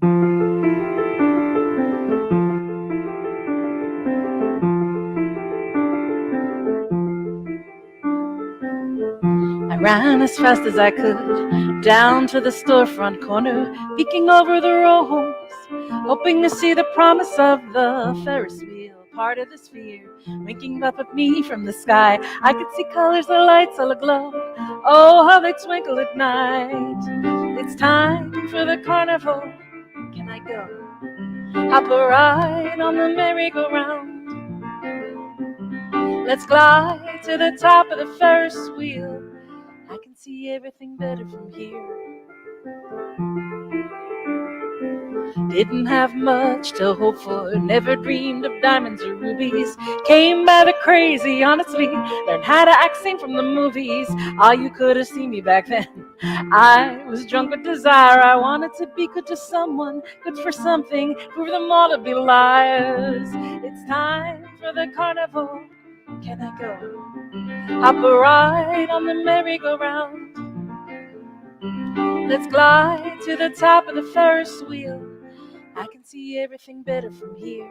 I ran as fast as I could down to the storefront corner, peeking over the rows, hoping to see the promise of the Ferris Wheel, part of the sphere, winking up at me from the sky. I could see colors, the lights all aglow. Oh, how they twinkle at night. It's time for the carnival. Can I go? Hop a ride on the merry-go-round. Let's glide to the top of the Ferris wheel. I can see everything better from here. Didn't have much to hope for, never dreamed of diamonds or rubies. Came by the crazy, honestly, learned how to act sane from the movies. Ah, you could have seen me back then. I was drunk with desire. I wanted to be good to someone, good for something, prove them all to be liars. It's time for the carnival. Can I go? Hop a ride on the merry-go-round. Let's glide to the top of the Ferris wheel. I can see everything better from here.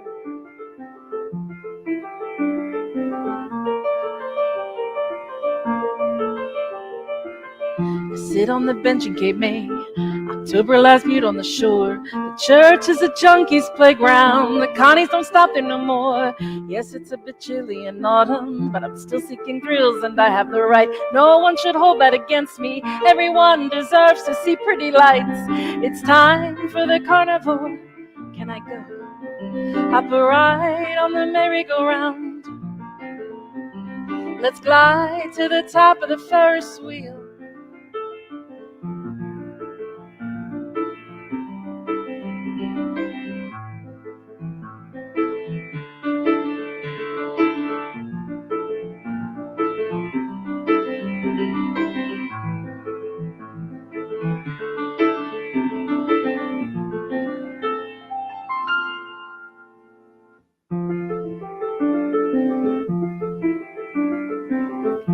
I sit on the bench in Cape May. October lies mute on the shore. The church is a junkie's playground. The Connies don't stop there no more. Yes, it's a bit chilly in autumn, but I'm still seeking thrills and I have the right. No one should hold that against me. Everyone deserves to see pretty lights. It's time for the carnival. Can I go? Hop a ride on the merry-go-round. Let's glide to the top of the Ferris wheel.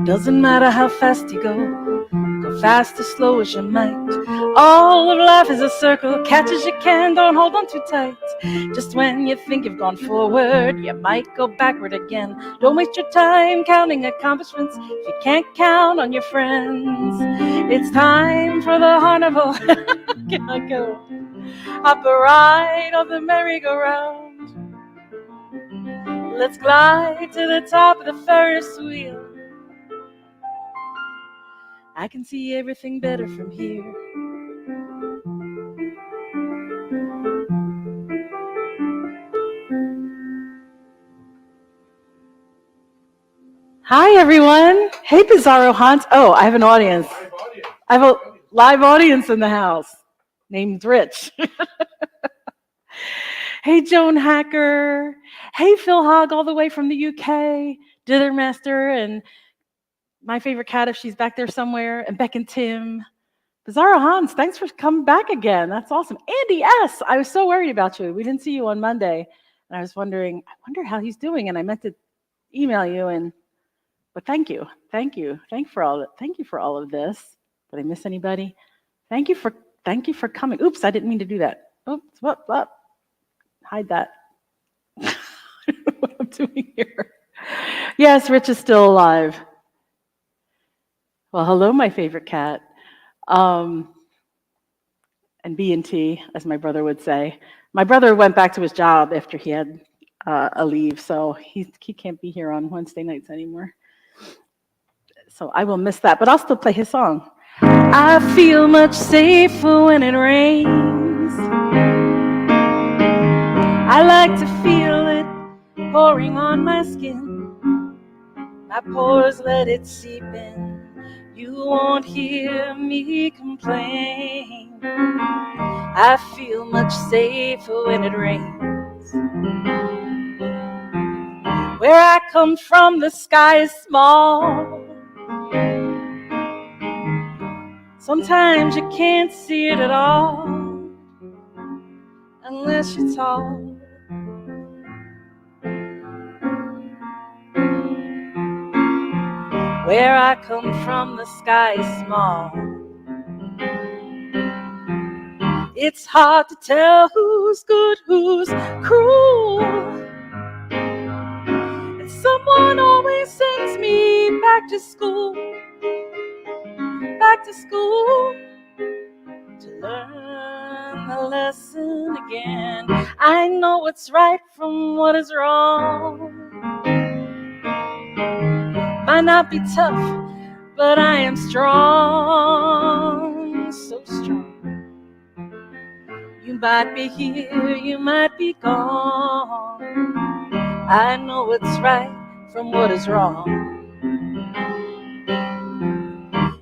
Doesn't matter how fast you go fast or slow as you might. All of life is a circle, catch as you can, don't hold on too tight. Just when you think you've gone forward, you might go backward again. Don't waste your time counting accomplishments if you can't count on your friends. It's time for the carnival. Can I go? Hop a ride on the merry-go-round. Let's glide to the top of the Ferris wheel. I can see everything better from here. Hi, everyone. Hey, Bizarro Hans. Oh, I have an audience. I have a live audience in the house named Rich. Hey, Joan Hacker. Hey, Phil Hogg, all the way from the UK. Dithermaster and my favorite cat, if she's back there somewhere, and Beck and Tim. Bizarro Hans, thanks for coming back again. That's awesome. Andy S., I was so worried about you. We didn't see you on Monday, and I was wondering, I wonder how he's doing, and I meant to email you, but thank you. Thank you for all of this. Did I miss anybody? Thank you for coming. Oops, I didn't mean to do that. Oops, what? Hide that. I don't know what I'm doing here. Yes, Rich is still alive. Well, hello, my favorite cat. And B&T, as my brother would say. My brother went back to his job after he had a leave, so he can't be here on Wednesday nights anymore. So I will miss that, but I'll still play his song. I feel much safer when it rains. I like to feel it pouring on my skin. My pores let it seep in. You won't hear me complain. I feel much safer when it rains. Where I come from, the sky is small. Sometimes you can't see it at all unless you're tall. Where I come from, the sky is small. It's hard to tell who's good, who's cruel. And someone always sends me back to school to learn the lesson again. I know what's right from what is wrong. Might not be tough, but I am strong, so strong. You might be here, you might be gone. I know what's right from what is wrong.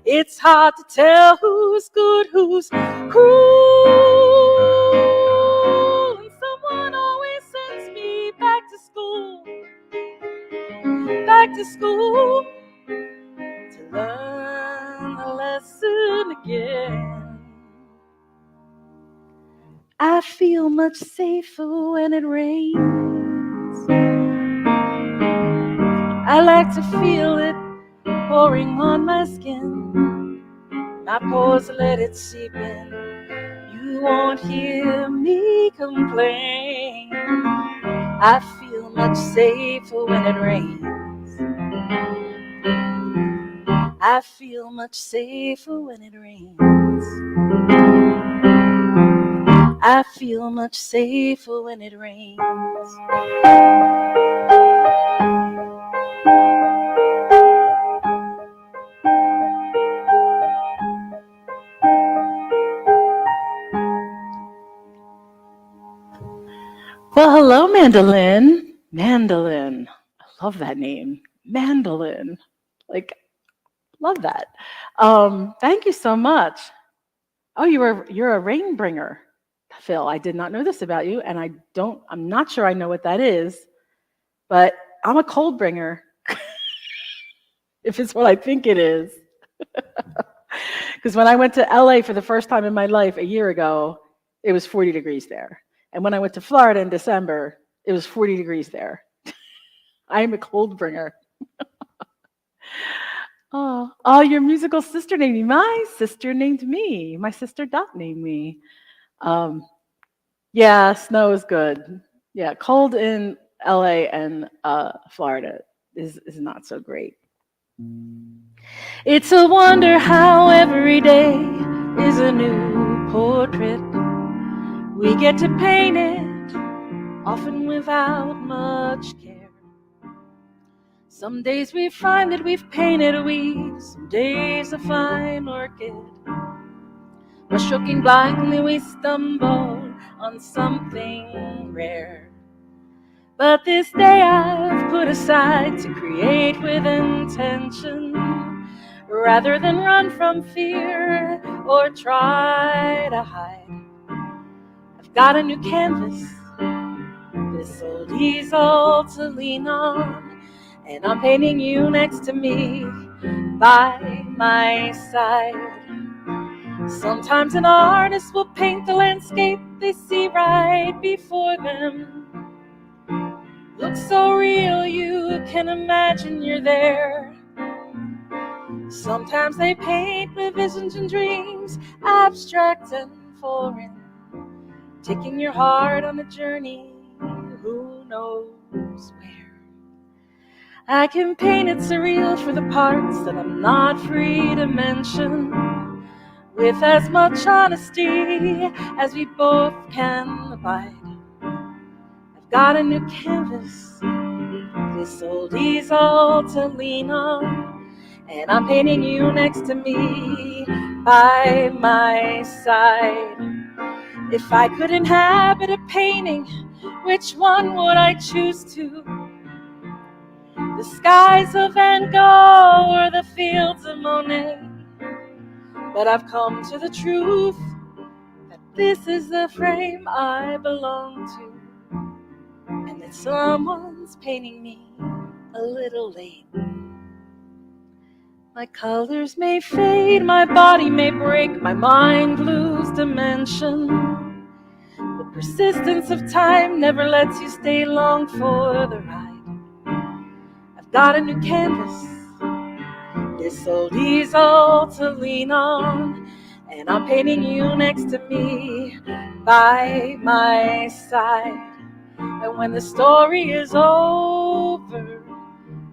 It's hard to tell who's good, who's cruel. And someone always sends me back to school to learn the lesson again. I feel much safer when it rains. I like to feel it pouring on my skin. My pores let it seep in. You won't hear me complain. I feel much safer when it rains. I feel much safer when it rains. I feel much safer when it rains. Well, hello, Mandolin. Mandolin. I love that name. Mandolin. Like, love that. Thank you so much. Oh, you're a rain bringer, Phil. I did not know this about you, and I'm not sure I know what that is, but I'm a cold bringer, if it's what I think it is. Because when I went to LA for the first time in my life a year ago, it was 40 degrees there. And when I went to Florida in December, it was 40 degrees there. I am a cold bringer. Oh, your musical sister named me. My sister named me. My sister Dot named me. Yeah, snow is good. Yeah, cold in LA and Florida is not so great. It's a wonder how every day is a new portrait. We get to paint it, often without much care. Some days we find that we've painted a weed, some days a fine orchid. But shooking blindly we stumble on something rare. But this day I've put aside to create with intention, rather than run from fear or try to hide. I've got a new canvas, this old easel to lean on, and I'm painting you next to me, by my side. Sometimes an artist will paint the landscape they see right before them. Looks so real you can imagine you're there. Sometimes they paint with visions and dreams, abstract and foreign, taking your heart on a journey, who knows where. I can paint it surreal for the parts that I'm not free to mention, with as much honesty as we both can abide. I've got a new canvas, this old easel to lean on, and I'm painting you next to me, by my side. If I could inhabit a painting, which one would I choose to? The skies of Van Gogh or the fields of Monet? But I've come to the truth that this is the frame I belong to, and that someone's painting me a little late. My colors may fade, my body may break, my mind lose dimension. The persistence of time never lets you stay long for the ride. I've got a new canvas, this old easel to lean on, and I'm painting you next to me by my side. And when the story is over,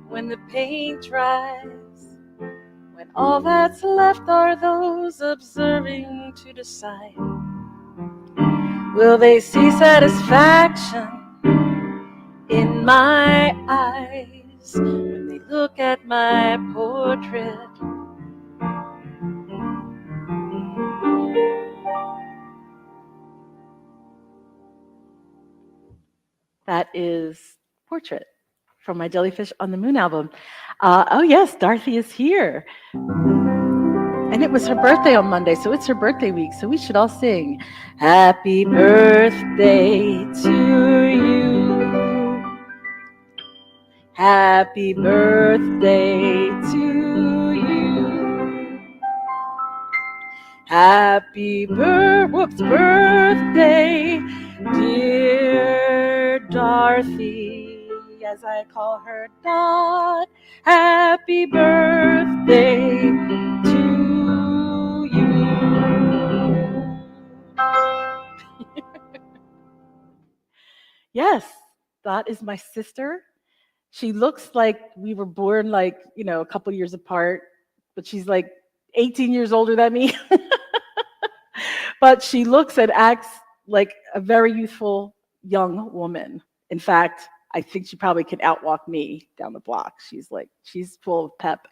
when the paint dries, when all that's left are those observing to decide, will they see satisfaction in my eyes when they look at my portrait? That is Portrait from my Jellyfish on the Moon album. Oh yes, Dorothy is here. And it was her birthday on Monday, so it's her birthday week, so we should all sing Happy Birthday to you. Happy birthday to you. Happy birthday, dear Dorothy, as I call her Dot. Happy birthday to you. Yes, Dot is my sister. She looks like we were born like, a couple years apart, but she's like 18 years older than me. But she looks and acts like a very youthful young woman. In fact, I think she probably could outwalk me down the block. She's full of pep.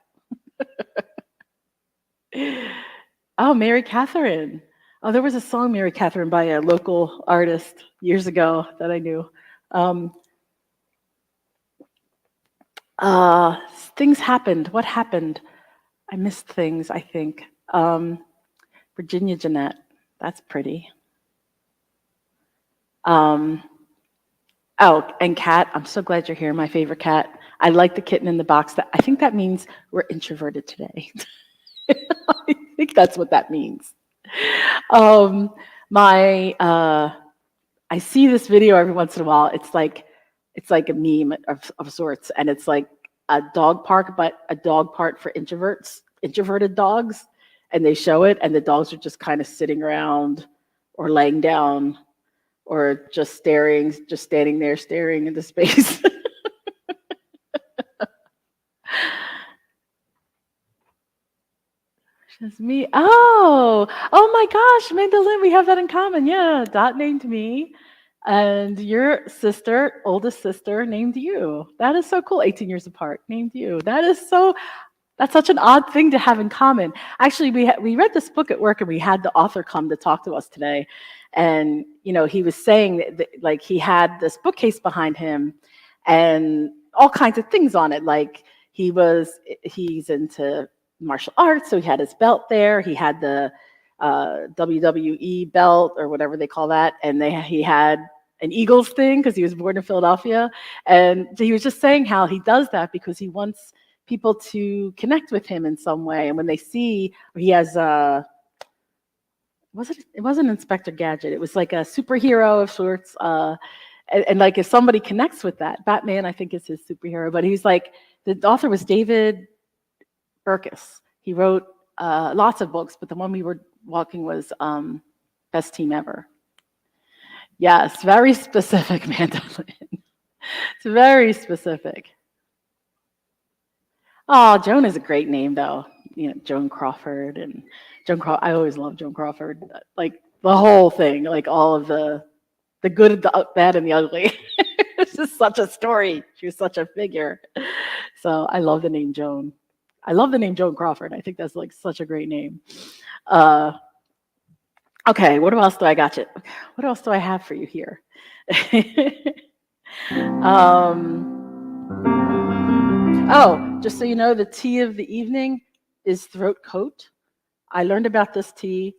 Oh, Mary Catherine. Oh, there was a song, Mary Catherine, by a local artist years ago that I knew. Things happened. What happened? I missed things, I think. Lisa Jeanette. That's pretty. Oh, and cat. I'm so glad you're here, my favorite cat. I like the kitten in the box. I think that means we're introverted today. I think that's what that means. I see this video every once in a while. It's like a meme of sorts, and it's like a dog park, but a dog park for introverted dogs, and they show it, and the dogs are just kind of sitting around or laying down or just standing there staring into space. Just me. Oh my gosh, Mandolin, we have that in common. Yeah, Dot named me, and your sister, oldest sister, named you. That is so cool. 18 years apart, named you. That's such an odd thing to have in common. Actually, we read this book at work, and we had the author come to talk to us today. And he was saying that like he had this bookcase behind him, and all kinds of things on it. Like he's into martial arts, so he had his belt there. He had the WWE belt or whatever they call that, and he had an Eagles thing because he was born in Philadelphia. And he was just saying how he does that because he wants people to connect with him in some way. And when they see he has it wasn't Inspector Gadget, it was like a superhero of sorts. And like if somebody connects with that, Batman, I think, is his superhero. But he's like, the author was David Burkus. He wrote lots of books, but the one we were walking was Best Team Ever. Yes, very specific, Mandolin. It's very specific. Oh, Joan is a great name, though. Joan Crawford and Joan Crawford. I always love Joan Crawford. Like the whole thing, like all of the good, the bad, and the ugly. It's just such a story. She was such a figure. So I love the name Joan. I love the name Joan Crawford. I think that's like such a great name. Okay, what else do I got you? What else do I have for you here? Oh, just so you know, the tea of the evening is throat coat. I learned about this tea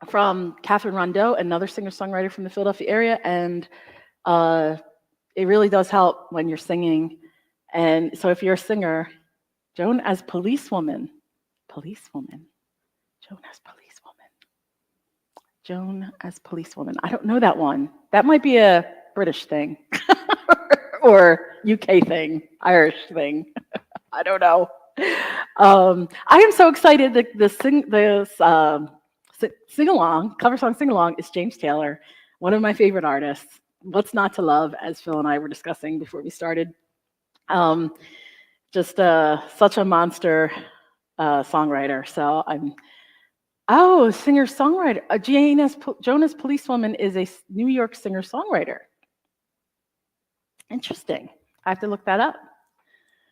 from Catherine Rondeau, another singer-songwriter from the Philadelphia area, and it really does help when you're singing. And so if you're a singer, Joan as policewoman. Joan as policewoman. I don't know that one. That might be a British thing or UK thing, Irish thing. I don't know. I am so excited that sing along, cover song sing along is James Taylor, one of my favorite artists. What's not to love, as Phil and I were discussing before we started. Um, just such a monster songwriter. So singer songwriter. Jonas Policewoman is a New York singer songwriter. Interesting. I have to look that up.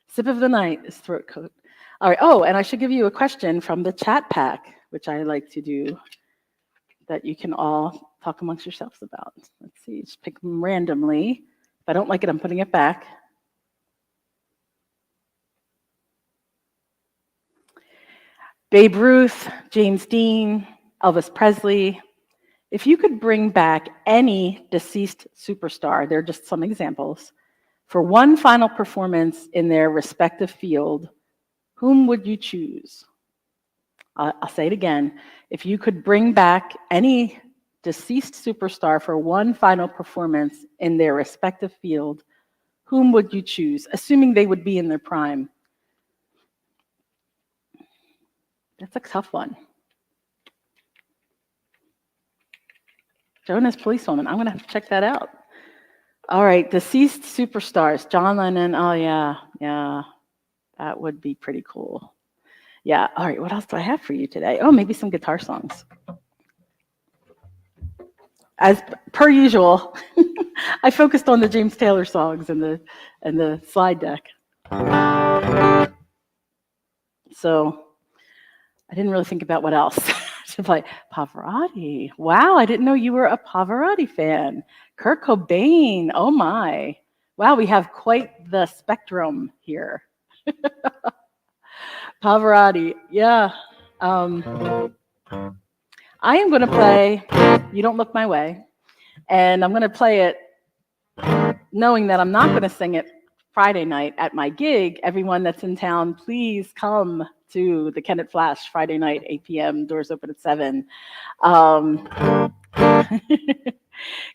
Sip of the night is throat coat. All right. Oh, and I should give you a question from the chat pack, which I like to do, that you can all talk amongst yourselves about. Let's see. Just pick them randomly. If I don't like it, I'm putting it back. Babe Ruth, James Dean, Elvis Presley. If you could bring back any deceased superstar, they're just some examples, for one final performance in their respective field, whom would you choose? I'll say it again. If you could bring back any deceased superstar for one final performance in their respective field, whom would you choose, assuming they would be in their prime? That's a tough one. Jonas Policewoman. I'm going to have to check that out. All right, deceased superstars. John Lennon. Oh, yeah. That would be pretty cool. Yeah, all right, what else do I have for you today? Oh, maybe some guitar songs. As per usual, I focused on the James Taylor songs and the slide deck. So I didn't really think about what else to play. Pavarotti. Wow, I didn't know you were a Pavarotti fan. Kurt Cobain. Oh my. Wow, we have quite the spectrum here. Pavarotti. Yeah. I am going to play You Don't Look My Way. And I'm going to play it knowing that I'm not going to sing it Friday night at my gig. Everyone that's in town, please come to the Kennett Flash Friday night, 8 p.m. Doors open at 7.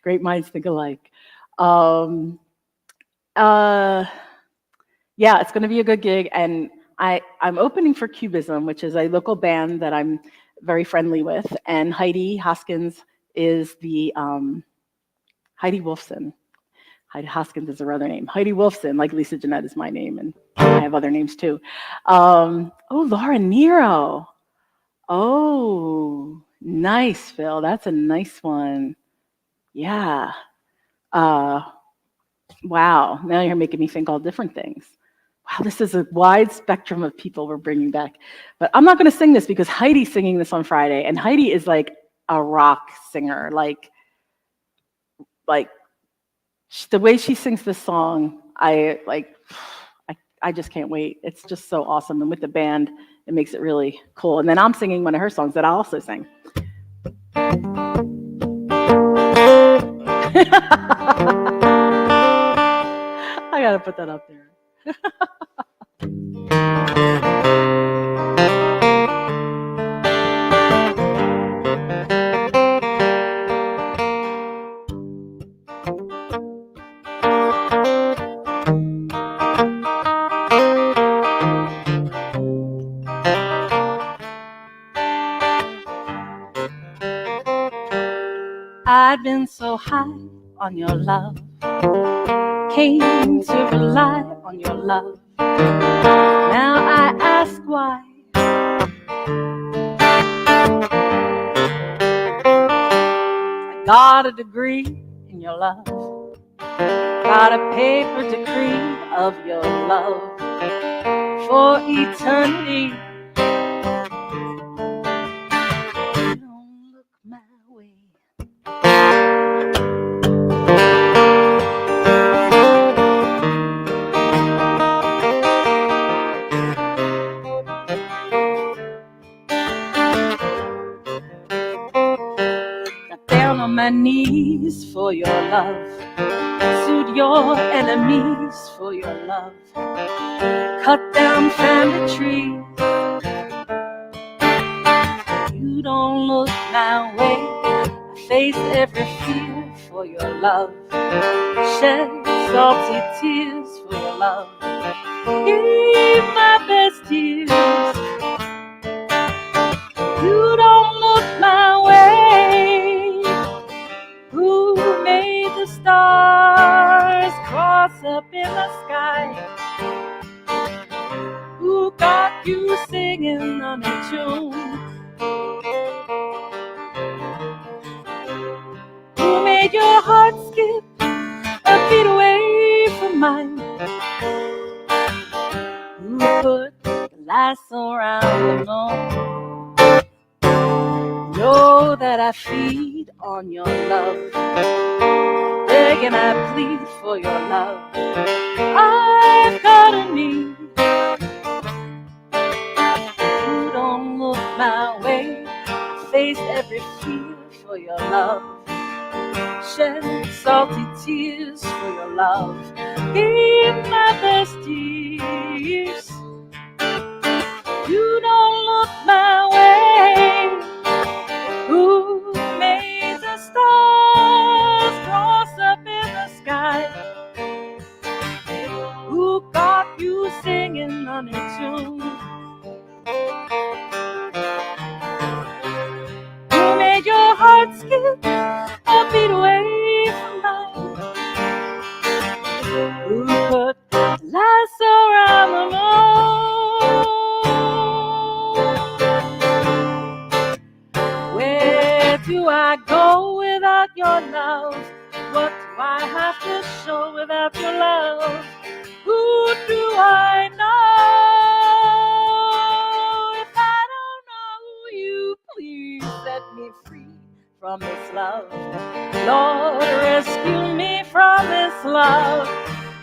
Great minds think alike. Yeah, it's going to be a good gig. And I'm opening for Cubism, which is a local band that I'm very friendly with. And Heidi Hoskins is the Heidi Wolfson. Heidi Hoskins is her other name. Heidi Wolfson, like Lisa Jeanette is my name, and I have other names too. Laura Nero. Oh, nice, Phil. That's a nice one. Yeah. Wow. Now you're making me think all different things. Wow, this is a wide spectrum of people we're bringing back. But I'm not going to sing this because Heidi's singing this on Friday, and Heidi is like a rock singer. Like the way she sings this song, I just can't wait. It's just so awesome. And with the band, it makes it really cool. And then I'm singing one of her songs that I also sing. I gotta put that up there. I'd been so high on your love, came to rely on your love. Now I ask why. I got a degree in your love, got a paper decree of your love for eternity. You don't look my way. On my knees for your love, sued your enemies for your love, cut down family trees. You don't look my way, I face every fear for your love, shed salty tears for your love, gave my best tears. You don't look my way. Who made the stars cross up in the sky? Who got you singing on a tune? Who made your heart skip a beat away from mine? Who put the lasso around the moon? Know that I feed on your love, beg and I plead for your love. I've got a need. You don't look my way. Faced every fear for your love. Shed salty tears for your love. Gave my best years. You don't look my way. Who made the stars cross up in the sky? Who got you singing on a tune? Who made your heart skip a beat away from mine? Who put the lasso around the moon? Where do I go without your love? What do I have to show without your love? Who do I know? If I don't know you, please set me free from this love. Lord, rescue me from this love.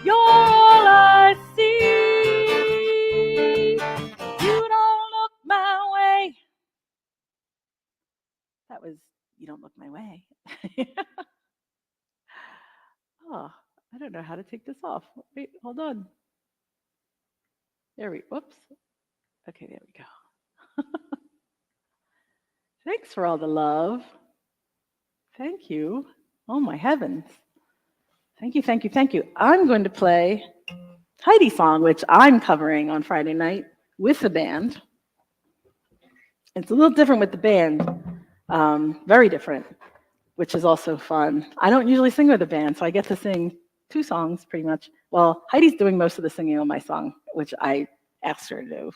You're all I see. You don't look my way. That was You Don't Look My Way. Oh, I don't know how to take this off. Wait, hold on. Whoops. Okay, there we go. Thanks for all the love. Thank you. Oh my heavens. Thank you, thank you, thank you. I'm going to play Heidi's song, which I'm covering on Friday night with the band. It's a little different with the band, very different, which is also fun. I don't usually sing with a band, so I get to sing 2 songs pretty much. Well, Heidi's doing most of the singing on my song, which I asked her to do.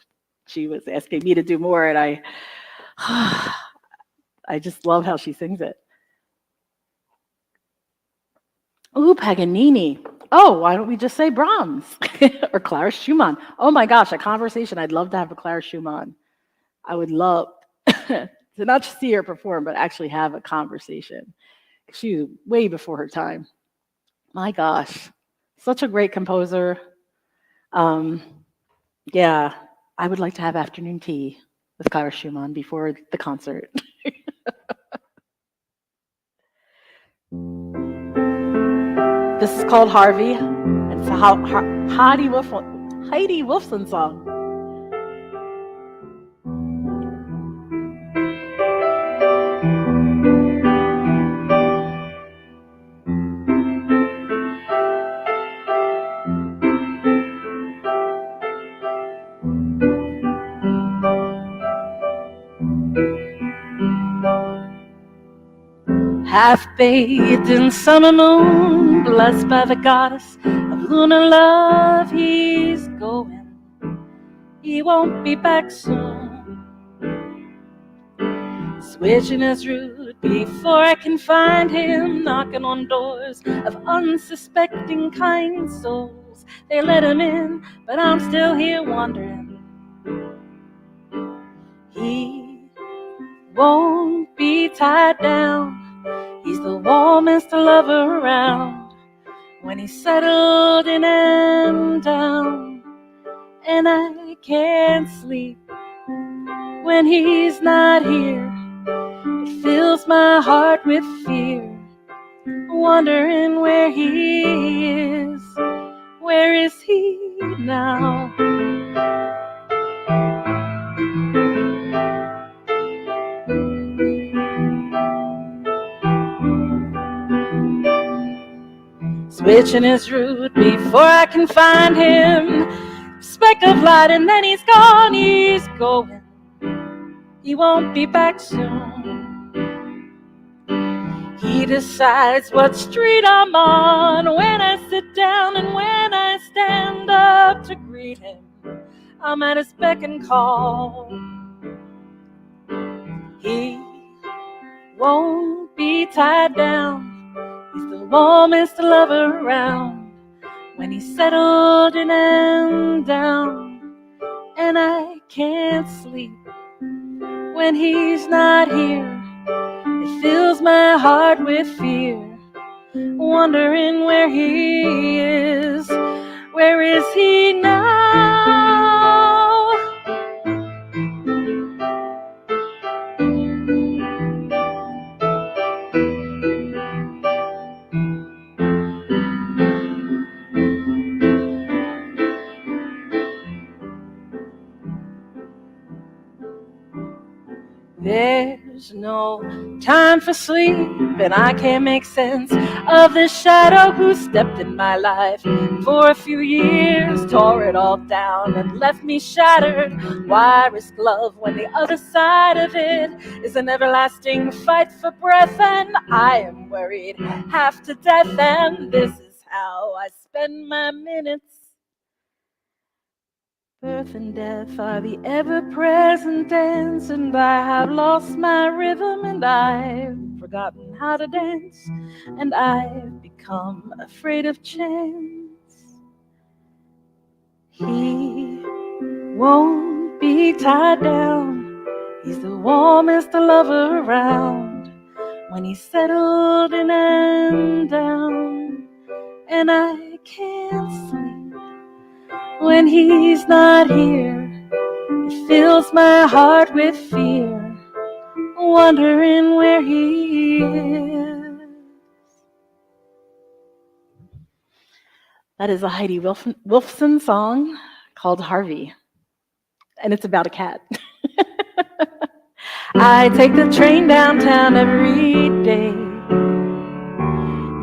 She was asking me to do more, and I just love how she sings it. Ooh, Paganini. Oh, why don't we just say Brahms or Clara Schumann? Oh my gosh, a conversation. I'd love to have a Clara Schumann. I would love to not just see her perform, but actually have a conversation. She was way before her time. My gosh, such a great composer. Yeah, I would like to have afternoon tea with Clara Schumann before the concert. This is called Harvey, and it's a Heidi Wolfson song. Half bathed in summer moon, blessed by the goddess of lunar love, he's going. He won't be back soon. Switching his route before I can find him, knocking on doors of unsuspecting kind souls. They let him in, but I'm still here wondering. He won't be tied down. He's the warmest lover around. When he's settled in and down, and I can't sleep when he's not here. It fills my heart with fear, wondering where he is. Where is he now? Switching his route before I can find him, speck of light, and then he's gone, he's going. He won't be back soon. He decides what street I'm on when I sit down and when I stand up to greet him. I'm at his beck and call. He won't be tied down. He's the warmest lover around. When he's settled in and down, and I can't sleep when he's not here. It fills my heart with fear, wondering where he is. Where is he now? There's no time for sleep, and I can't make sense of the shadow who stepped in my life for a few years, tore it all down and left me shattered. Why risk love when the other side of it is an everlasting fight for breath? And I am worried half to death, and this is how I spend my minutes. Birth and death are the ever-present dance, and I have lost my rhythm, and I've forgotten how to dance, and I've become afraid of chance. He won't be tied down. He's the warmest lover around. When he's settled in and down, and I can't sleep when he's not here. It fills my heart with fear, wondering where he is. That is a Heidi Wolfson song called Harvey, and it's about a cat. I take the train downtown every day.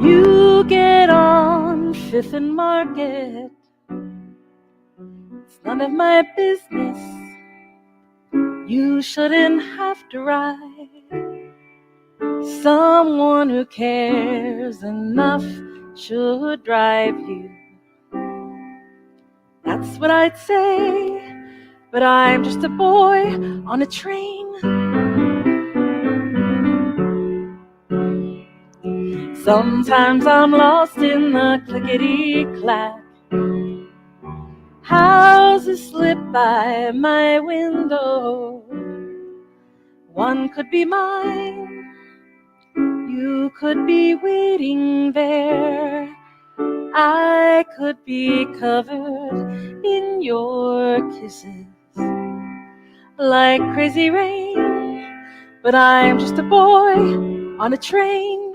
You get on 5th and Market. It's none of my business. You shouldn't have to ride. Someone who cares enough should drive you. That's what I'd say, but I'm just a boy on a train. Sometimes I'm lost in the clickety-clack. Houses slip by my window. One could be mine. You could be waiting there. I could be covered in your kisses like crazy rain. But I'm just a boy on a train.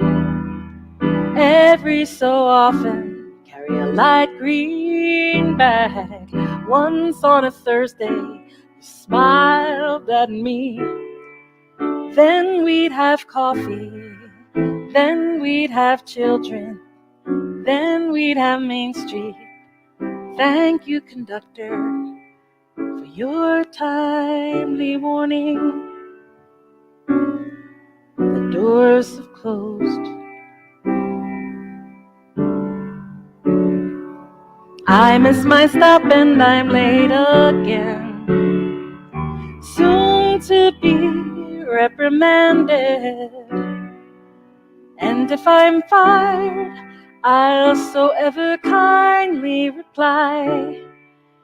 Every so often carry a light green bag. Once on a Thursday you smiled at me. Then we'd have coffee. Then we'd have children. Then we'd have Main Street. Thank you, conductor, for your timely warning. The doors have closed. I miss my stop and I'm late again. Soon to be reprimanded. And if I'm fired, I'll so ever kindly reply,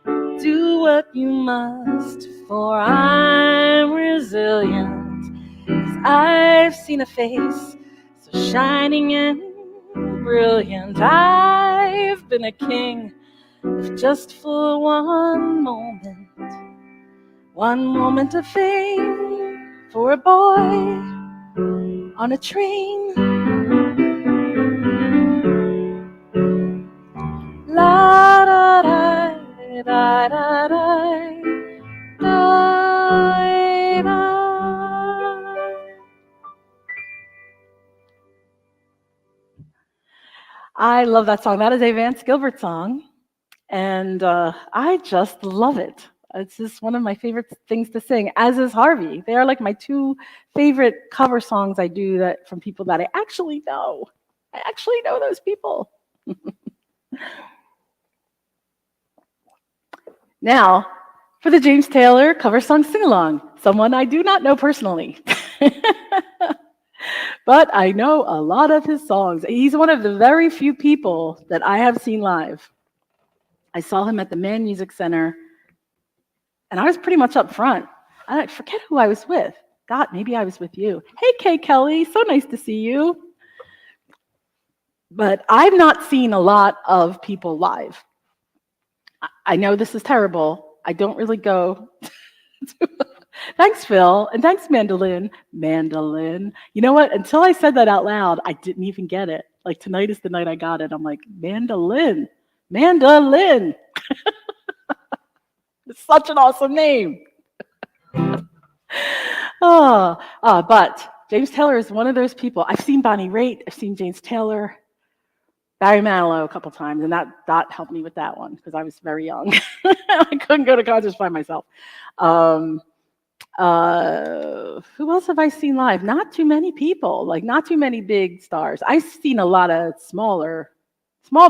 do what you must, for I'm resilient. 'Cause I've seen a face so shining and brilliant. I've been a king, if just for one moment of fame, for a boy on a train. La da da da da da da da. I love that song. That is a Vance Gilbert song. and I just love it. It's just one of my favorite things to sing, as is Harvey. They are like my two favorite cover songs I do that from people that I actually know. I actually know those people. Now, for the James Taylor cover song sing-along, someone I do not know personally. But I know a lot of his songs. He's one of the very few people that I have seen live. I saw him at the Mann Music Center, and I was pretty much up front. I forget who I was with. God, maybe I was with you. Hey, Kay Kelly, so nice to see you. But I've not seen a lot of people live. I know this is terrible. I don't really go. Thanks, Phil, and thanks, Mandolin. Mandolin. You know what? Until I said that out loud, I didn't even get it. Like, tonight is the night I got it. I'm like, mandolin. Mandolin. It's such an awesome name. But James Taylor is one of those people. I've seen Bonnie Raitt. I've seen James Taylor. Barry Manilow a couple times, and that helped me with that one because I was very young. I couldn't go to concerts by myself. Who else have I seen live? Not too many people, like not too many big stars. I've seen a lot of small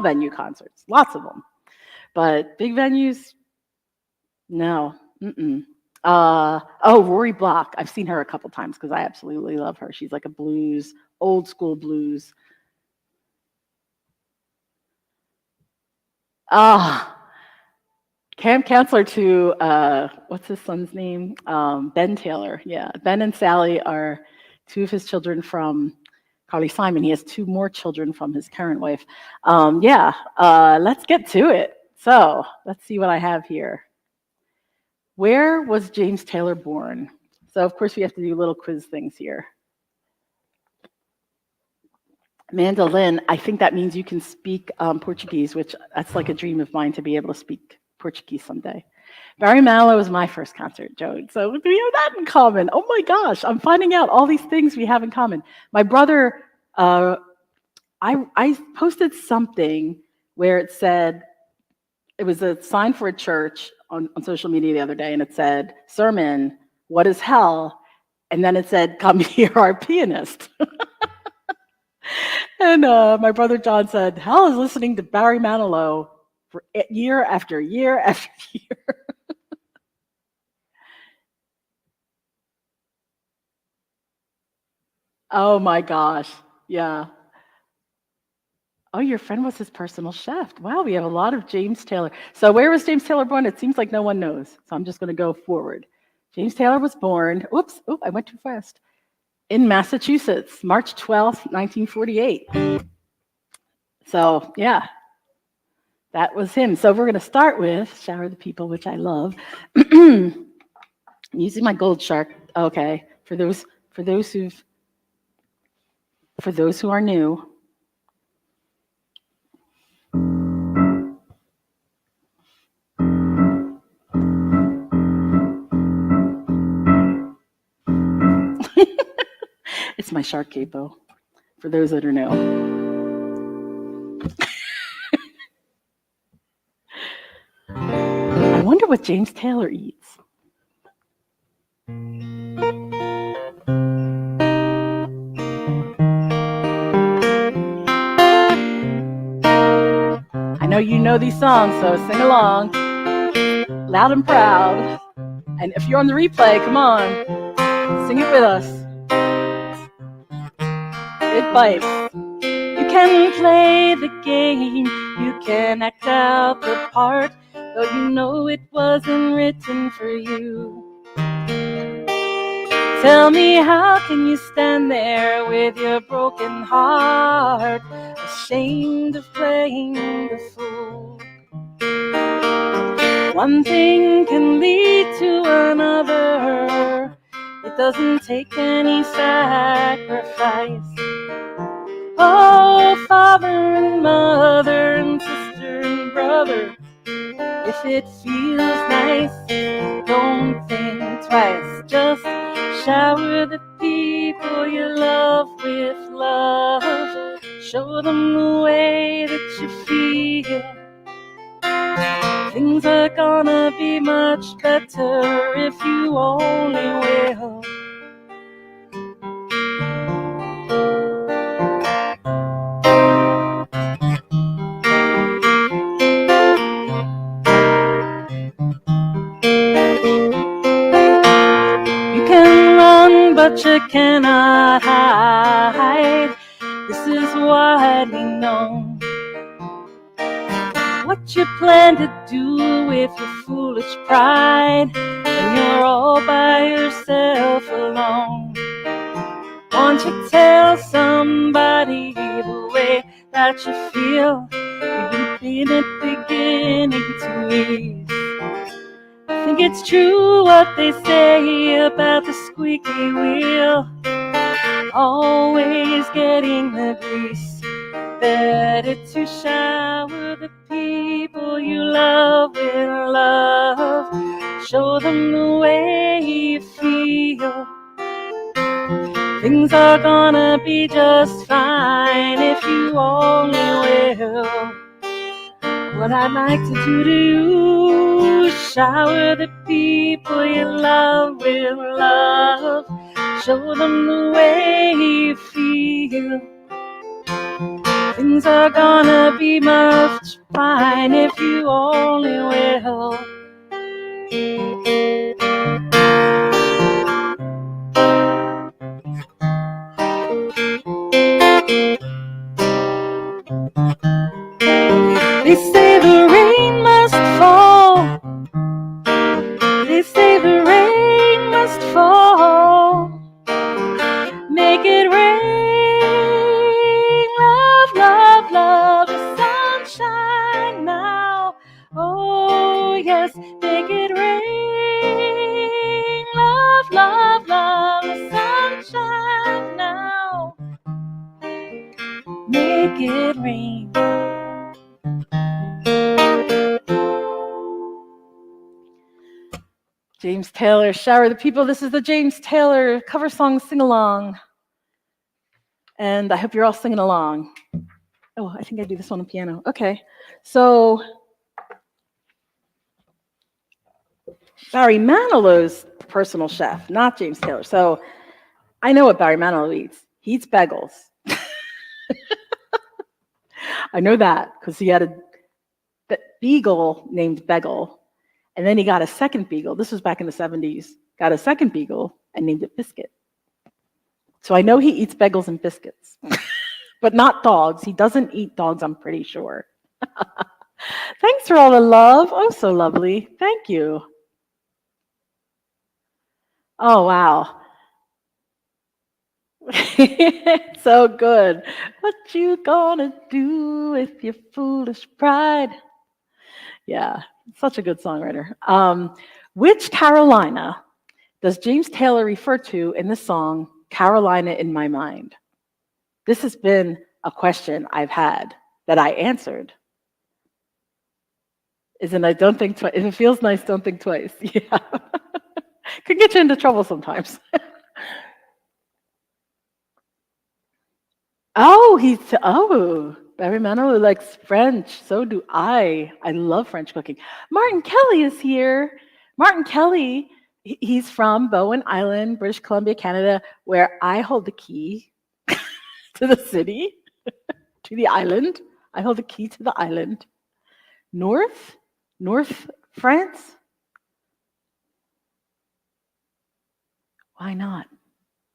venue concerts, lots of them. But big venues, no. Rory Block. I've seen her a couple times because I absolutely love her. She's like a blues, old school blues. Camp counselor to, what's his son's name? Ben Taylor. Yeah, Ben and Sally are two of his children from Carly Simon. He has two more children from his current wife. Let's get to it. So let's see what I have here. Where was James Taylor born? So of course we have to do little quiz things here. Mandolin, I think that means you can speak Portuguese, which that's like a dream of mine to be able to speak Portuguese someday. Barry Manilow was my first concert, Joe. So we have that in common. Oh my gosh, I'm finding out all these things we have in common. My brother, I posted something where it said, it was a sign for a church on social media the other day, and it said, sermon, what is hell? And then it said, come hear our pianist. And my brother John said, hell is listening to Barry Manilow for year after year after year. Oh my gosh, yeah. Oh, your friend was his personal chef. Wow, we have a lot of James Taylor. So where was James Taylor born? It seems like no one knows. So I'm just going to go forward. James Taylor was born, I went too fast, in Massachusetts, March 12th, 1948. So yeah, that was him. So we're going to start with Shower the People, which I love. I'm using my gold shark. Okay, for those who are new. It's my shark capo, for those that are new. I wonder what James Taylor eats. I know you know these songs, so sing along, loud and proud. And if you're on the replay, come on, sing it with us. It bites. You can play the game, you can act out the part, though you know it wasn't written for you. Tell me, how can you stand there with your broken heart, ashamed of playing the fool? One thing can lead to another. It doesn't take any sacrifice. Oh, father and mother and sister and brother, if it feels nice, don't think twice. Just shower the people you love with love. Show them the way that you feel. Things are gonna be much better if you only will. You can run, but you cannot hide. This is widely known. What you plan to do with your foolish pride when you're all by yourself alone? Won't you tell somebody the way that you feel? You've been beginning to ease. I think it's true what they say about the squeaky wheel, always getting the grease. Better to shower the people you love with love. Show them the way you feel. Things are gonna be just fine if you only will. What I'd like to do to you, shower the people you love with love. Show them the way you feel. Things are gonna be much fine if you only will. They say the rain must fall. They say the rain must fall. Make it rain, love, love, love, the sunshine now. Oh yes, make it rain, love, love, love, the sunshine now. Make it rain. James Taylor, Shower the People. This is the James Taylor cover song sing-along. And I hope you're all singing along. Oh, I think I do this on the piano. Okay. So, Barry Manilow's personal chef, not James Taylor. So, I know what Barry Manilow eats. He eats bagels. I know that because he had a beagle named Bagel. And then he got a second beagle. This was back in the 70s. Got a second beagle and named it Biscuit. So I know he eats bagels and biscuits, but not dogs. He doesn't eat dogs, I'm pretty sure. Thanks for all the love. Oh, so lovely. Thank you. Oh, wow. So good. What you gonna do with your foolish pride? Yeah, such a good songwriter. Which Carolina does James Taylor refer to in the song Carolina in My Mind? This has been a question I've had that I answered. Isn't I don't think twice. If it feels nice, don't think twice. Yeah. Could get you into trouble sometimes. Barry Manilow likes French. So do I. I love French cooking. Martin Kelly is here. Martin Kelly, he's from Bowen Island, British Columbia, Canada, where I hold the key to the city, to the island. I hold the key to the island. North France? Why not?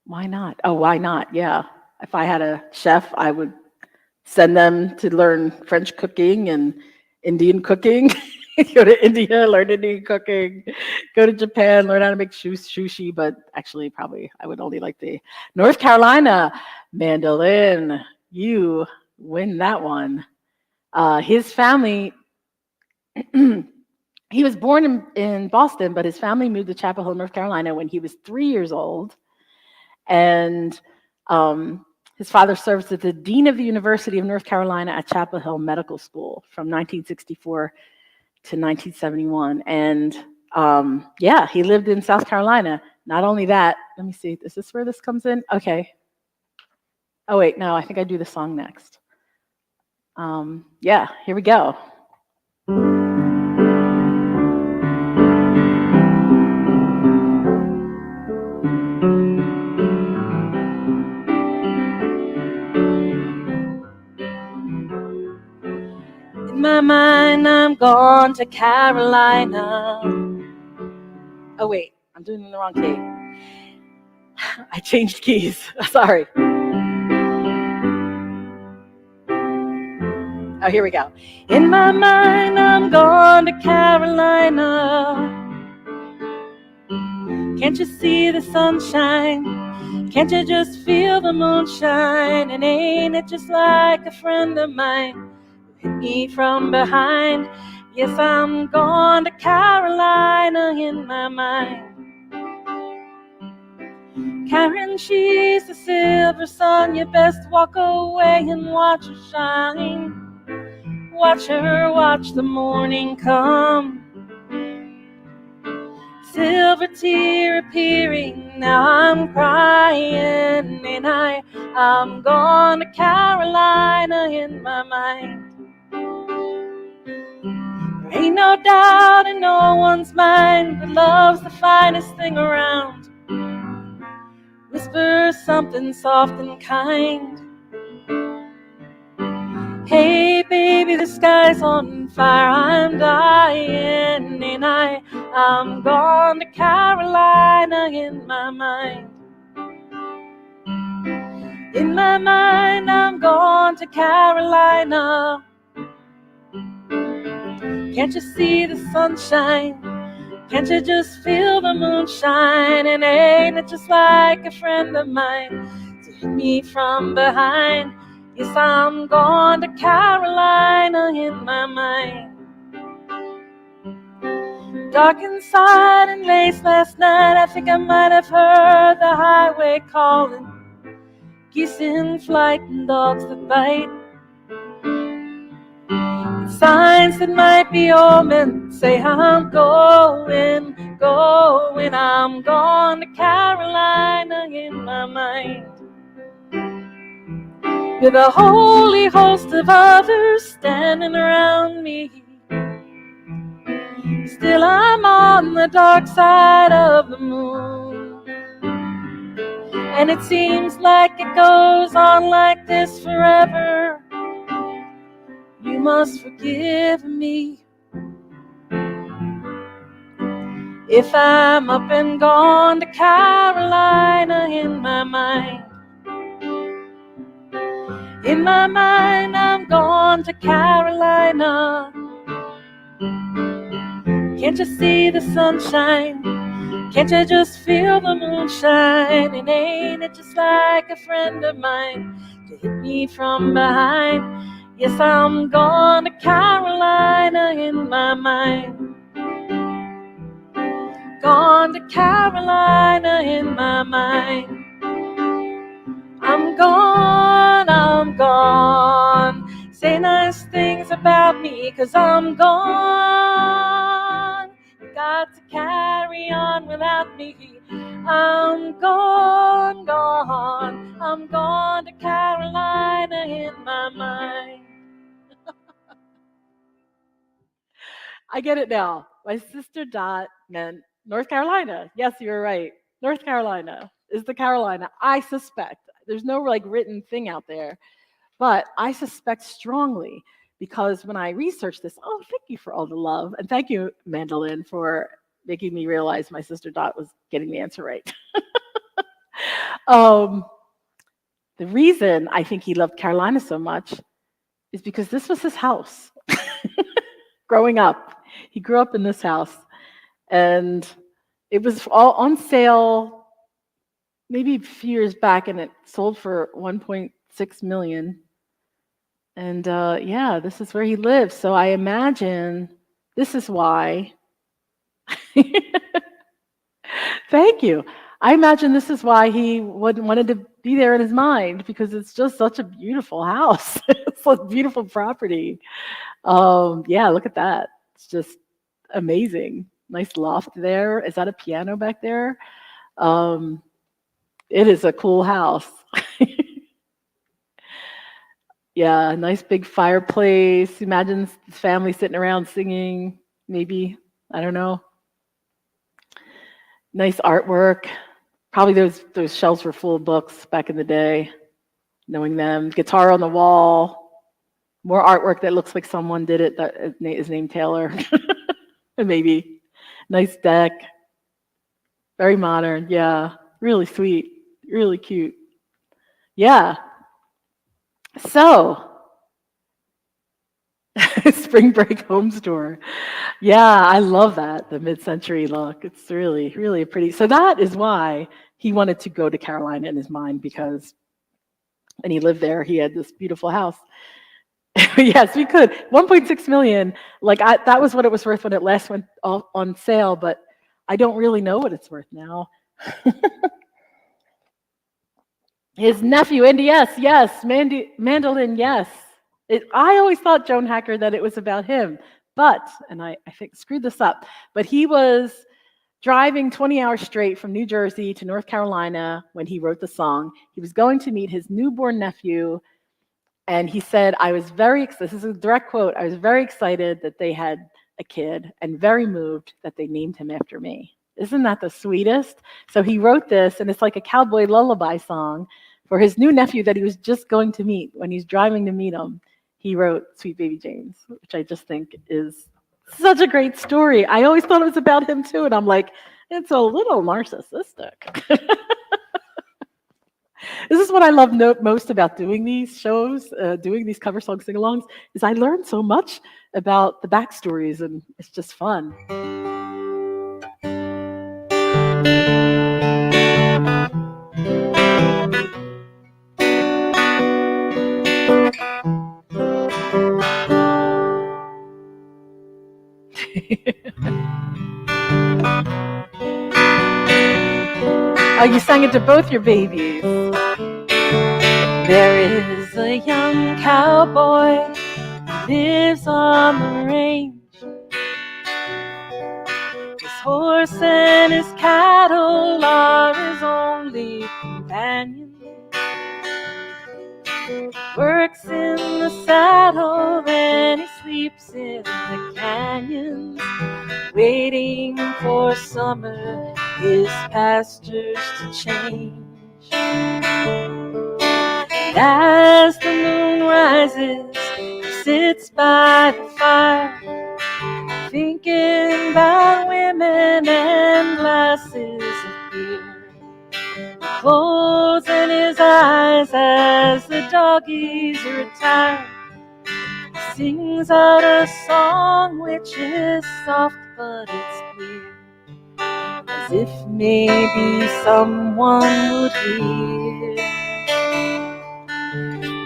Why not? Oh, why not? Yeah. If I had a chef, I would send them to learn French cooking and Indian cooking. Go to India, learn Indian cooking. Go to Japan, learn how to make sushi. But actually, probably I would only like the North Carolina mandolin. You win that one. His family, he was born in Boston, but his family moved to Chapel Hill, North Carolina when he was 3 years old. And his father served as the dean of the University of North Carolina at Chapel Hill Medical School from 1964 to 1971. And yeah, he lived in South Carolina. Not only that, let me see, is this where this comes in? Okay. Oh, wait, no, I think I do the song next. Yeah, here we go. my mind, I'm gone to Carolina. Oh, wait, I'm doing it in the wrong key. I changed keys. Sorry. Oh, here we go. In my mind, I'm gone to Carolina. Can't you see the sunshine? Can't you just feel the moonshine? And ain't it just like a friend of mine hit me from behind? Yes, I'm gone to Carolina in my mind. Karen, she's the silver sun. You best walk away and watch her shine. Watch her watch the morning come. Silver tear appearing, now I'm crying, and I'm gone to Carolina in my mind. There ain't no doubt in no one's mind that love's the finest thing around. Whisper something soft and kind. Hey baby, the sky's on fire, I'm dying, and I'm gone to Carolina in my mind. In my mind, I'm gone to Carolina. Can't you see the sunshine? Can't you just feel the moonshine? And ain't it just like a friend of mine to hit me from behind? Yes, I'm gone to Carolina in my mind. Dark inside and late last night, I think I might have heard the highway calling. Geese in flight and dogs that bite. Signs that might be omen say I'm going. I'm gone to Carolina in my mind. With a holy host of others standing around me. Still I'm on the dark side of the moon. And it seems like it goes on like this forever. You must forgive me if I'm up and gone to Carolina in my mind. In my mind, I'm gone to Carolina. Can't you see the sunshine? Can't you just feel the moonshine? And ain't it just like a friend of mine to hit me from behind? Yes, I'm gone to Carolina in my mind. Gone to Carolina in my mind. I'm gone. Say nice things about me, 'cause I'm gone. You got to carry on without me. I'm gone. I'm gone to Carolina in my mind. I get it now. My sister Dot meant North Carolina. Yes, you were right. North Carolina is the Carolina. I suspect. There's no written thing out there. But I suspect strongly, because when I researched this, thank you for all the love. And thank you, Mandolin, for making me realize my sister Dot was getting the answer right. The reason I think he loved Carolina so much is because this was his house. Growing up, he grew up in this house, and it was all on sale maybe a few years back, and it sold for $1.6 million. And this is where he lives. So I imagine this is why. Thank you. I imagine this is why he wanted to be there in his mind, because it's just such a beautiful house. It's a beautiful property. Look at that. It's just amazing. Nice loft there. Is that a piano back there? It is a cool house. Yeah, nice big fireplace. Imagine the family sitting around singing, maybe. I don't know. Nice artwork. Probably those shelves were full of books back in the day, knowing them. Guitar on the wall. More artwork that looks like someone did it that is named Taylor. And maybe nice deck. Very modern. Yeah. Really sweet. Really cute. Yeah. So, spring break home store. Yeah, I love that, the mid-century look. It's really, really pretty. So that is why he wanted to go to Carolina in his mind because, and he lived there. He had this beautiful house. Yes, we could. 1.6 million. Like that was what it was worth when it last went on sale, but I don't really know what it's worth now. His nephew, Andy, yes, Mandolin, yes. I always thought Joan Hacker that it was about him, but, and I think screwed this up, but he was driving 20 hours straight from New Jersey to North Carolina when he wrote the song. He was going to meet his newborn nephew, and he said, this is a direct quote, I was very excited that they had a kid and very moved that they named him after me. Isn't that the sweetest? So he wrote this, and it's like a cowboy lullaby song for his new nephew that he was just going to meet. When he's driving to meet him, he wrote Sweet Baby James, which I just think is such a great story. I always thought it was about him too, and I'm like, it's a little narcissistic. This is what I love most about doing these shows, doing these cover song sing-alongs, is I learn so much about the backstories, and it's just fun. Oh, you sang it to both your babies. There is a young cowboy who lives on the range. His horse and his cattle are his only companions. Works in the saddle, then he sleeps in the canyons, waiting for summer, his pastures to change. As the moon rises, he sits by the fire, thinking about women and glasses of beer. Closing his eyes as the doggies retire, he sings out a song which is soft but it's clear, as if maybe someone would hear.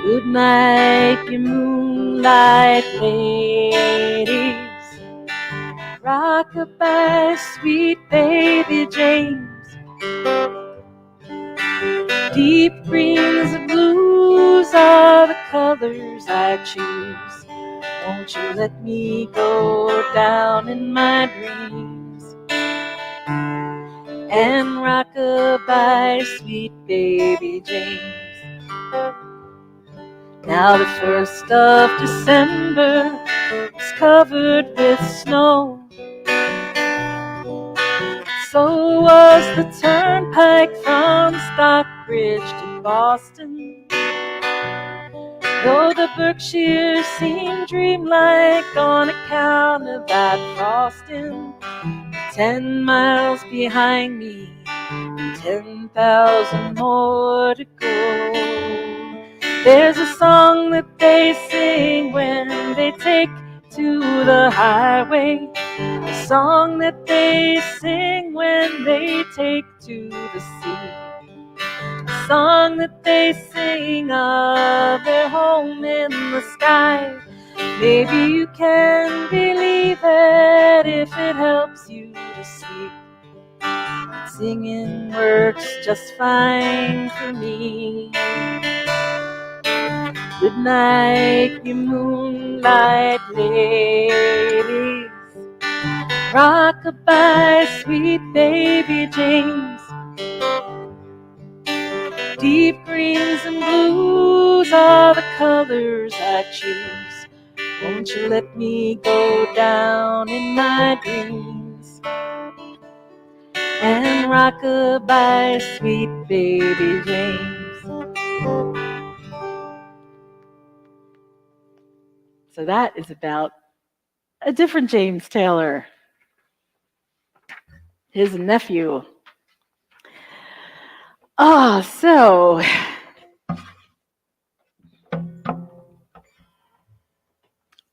Good night, you moonlight ladies, rock-a-bye, sweet baby James. Deep greens and blues are the colors I choose. Won't you let me go down in my dreams and rock-a-bye, sweet baby James. Now the 1st of December is covered with snow. So was the turnpike from Stockbridge to Boston. Though the Berkshires seem dreamlike on account of that frosting, 10 miles behind me, 10,000 more to go. There's a song that they sing when they take to the highway, a song that they sing when they take to the sea, a song that they sing of their home in the sky. Maybe you can believe it if it helps you to sleep. Singing works just fine for me. Good night, you moonlight ladies, rock-a-bye, sweet baby James. Deep greens and blues are the colors I choose. Won't you let me go down in my dreams and rock-a-bye, sweet baby James. So that is about a different James Taylor, his nephew. So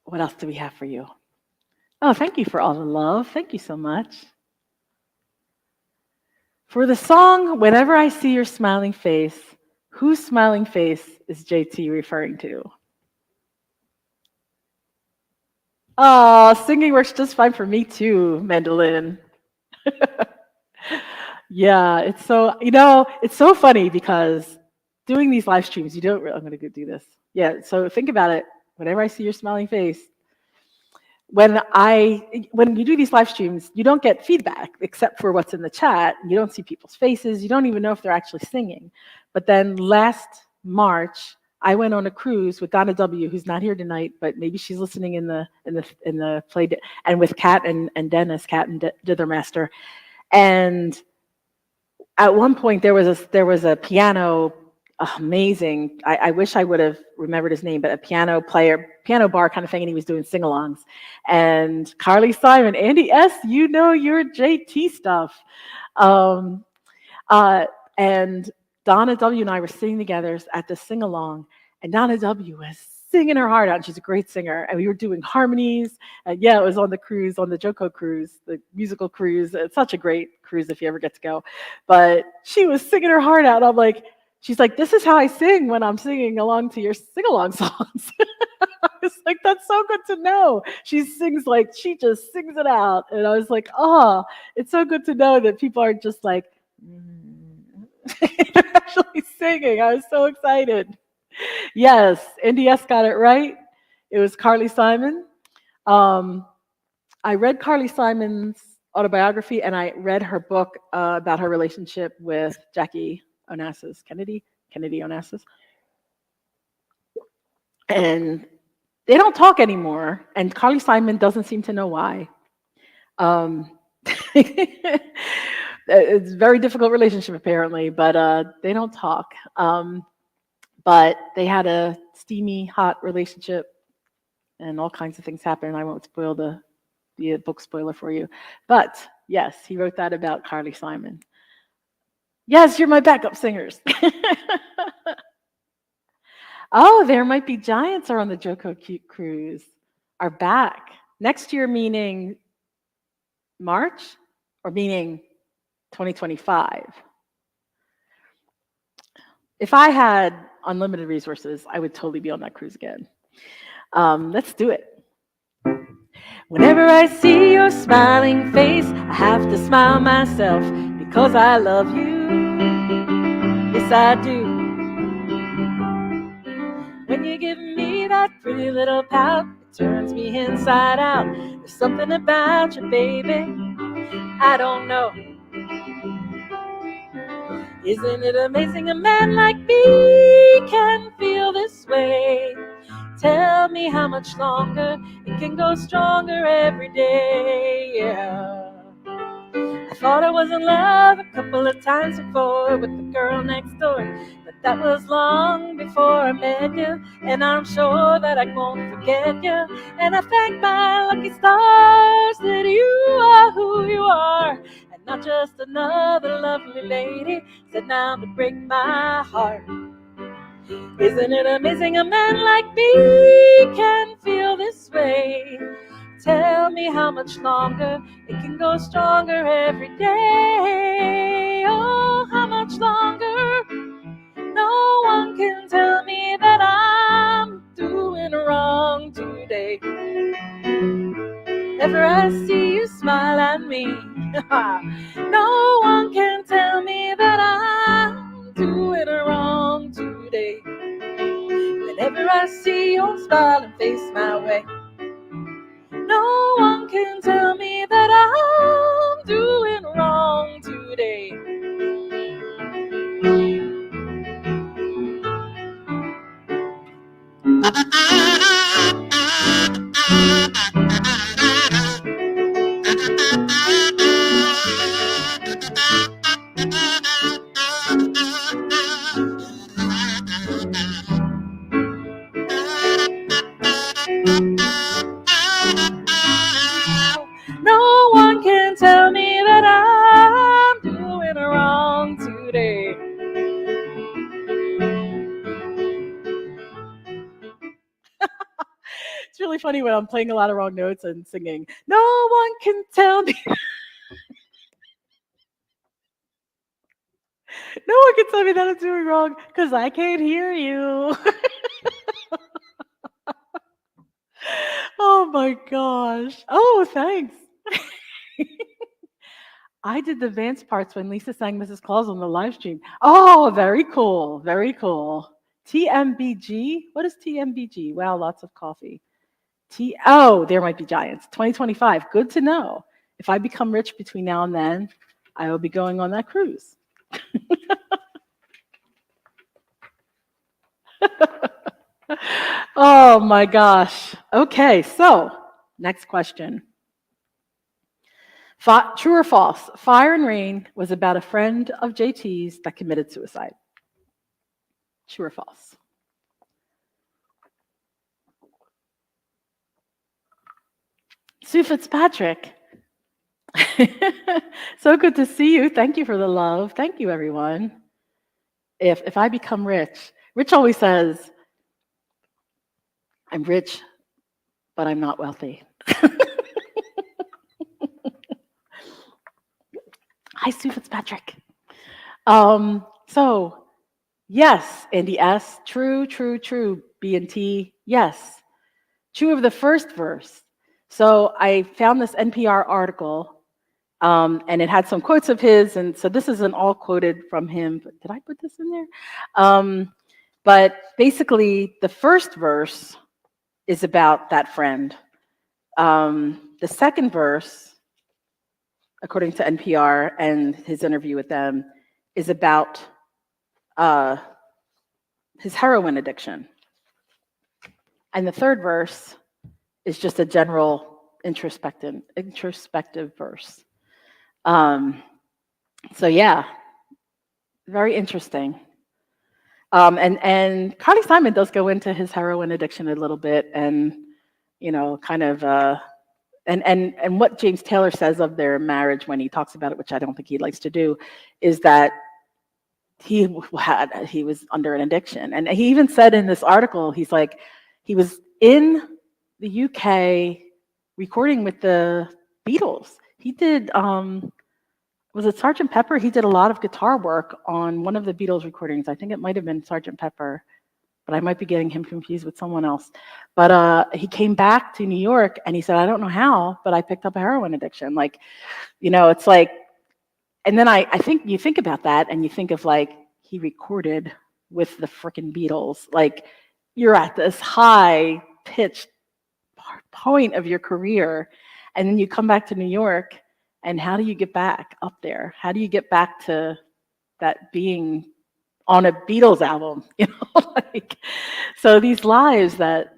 what else do we have for you? Oh, thank you for all the love. Thank you so much. For the song, Whenever I See Your Smiling Face, whose smiling face is JT referring to? Oh, singing works just fine for me too, Mandolin. Yeah, it's so, it's so funny because doing these live streams, you don't really, I'm going to go do this. Yeah, so think about it. Whenever I see your smiling face, when you do these live streams, you don't get feedback except for what's in the chat. You don't see people's faces. You don't even know if they're actually singing. But then last March, I went on a cruise with Donna W, who's not here tonight, but maybe she's listening in the play, and with Kat and Dennis, Kat and Dithermaster. And at one point there was a piano, amazing. I wish I would have remembered his name, but a piano bar kind of thing, and he was doing sing-alongs. And Carly Simon, Andy S, you know your JT stuff. And Donna W and I were singing together at the sing-along, and Donna W was singing her heart out, and she's a great singer, and we were doing harmonies, and yeah, it was on the cruise, on the Joko cruise, the musical cruise. It's such a great cruise if you ever get to go. But she was singing her heart out, and she's like, this is how I sing when I'm singing along to your sing-along songs. I was like, that's so good to know. She just sings it out. And I was like, oh, it's so good to know that people are just like, they're actually singing. I was so excited. Yes, NDS got it right. It was Carly Simon. I read Carly Simon's autobiography, and I read her book about her relationship with Jackie Onassis, Kennedy Onassis. And they don't talk anymore, and Carly Simon doesn't seem to know why. It's a very difficult relationship, apparently, but they don't talk. But they had a steamy, hot relationship, and all kinds of things happened. I won't spoil the book spoiler for you. But yes, he wrote that about Carly Simon. Yes, you're my backup singers. Oh, There Might Be Giants are on the Joko cruise, are back. Next year, meaning March, or meaning 2025? If I had unlimited resources, I would totally be on that cruise again. Let's do it. Whenever I see your smiling face, I have to smile myself because I love you. Yes, I do. When you give me that pretty little pout, it turns me inside out. There's something about you, baby, I don't know. Isn't it amazing a man like me can feel this way? Tell me how much longer it can go stronger every day, yeah. I thought I was in love a couple of times before with the girl next door, but that was long before I met you, and I'm sure that I won't forget you. And I thank my lucky stars that you are who you are, and not just another lovely lady sitting down to break my heart. Isn't it amazing a man like me can feel this way? Tell me how much longer it can go stronger every day. Oh, how much longer? No one can tell me that I'm doing wrong today. Whenever I see you smile at me, no one can tell me that I'm doing wrong today. Whenever I see your smiling face my way, no one can tell me that I'm doing wrong today. It's really funny when I'm playing a lot of wrong notes and singing, no one can tell me. No one can tell me that I'm doing wrong because I can't hear you. Oh my gosh. Oh, thanks. I did the Vance parts when Lisa sang Mrs. Claus on the live stream. Oh, very cool. Very cool. TMBG? What is TMBG? Wow, lots of coffee. Oh, there might be giants. 2025. Good to know. If I become rich between now and then, I will be going on that cruise. Oh my gosh. Okay, so next question. True or false? Fire and Rain was about a friend of JT's that committed suicide. True or false? Sue Fitzpatrick. So good to see you. Thank you for the love. Thank you, everyone. If I become rich, Rich always says, I'm rich, but I'm not wealthy. Hi, Sue Fitzpatrick. So, yes, Andy S. True, true, true. B and T, yes. True of the first verse. So I found this NPR article, and it had some quotes of his, and so this isn't all quoted from him. But did I put this in there? But basically, the first verse is about that friend. The second verse, according to NPR and his interview with them, is about his heroin addiction. And the third verse is just a general introspective verse. So yeah, very interesting. And Carly Simon does go into his heroin addiction a little bit, and kind of and what James Taylor says of their marriage when he talks about it, which I don't think he likes to do, is that he was under an addiction. And he even said in this article, he's like, he was in the UK recording with the Beatles. He did, was it Sgt. Pepper? He did a lot of guitar work on one of the Beatles recordings. I think it might have been Sgt. Pepper, but I might be getting him confused with someone else. But he came back to New York and he said, I don't know how, but I picked up a heroin addiction. Like, it's like, and then I think you think about that and you think of like, he recorded with the frickin' Beatles. Like, you're at this high pitched point of your career, and then you come back to New York, and how do you get back up there? How do you get back to that being on a Beatles album? So these lives that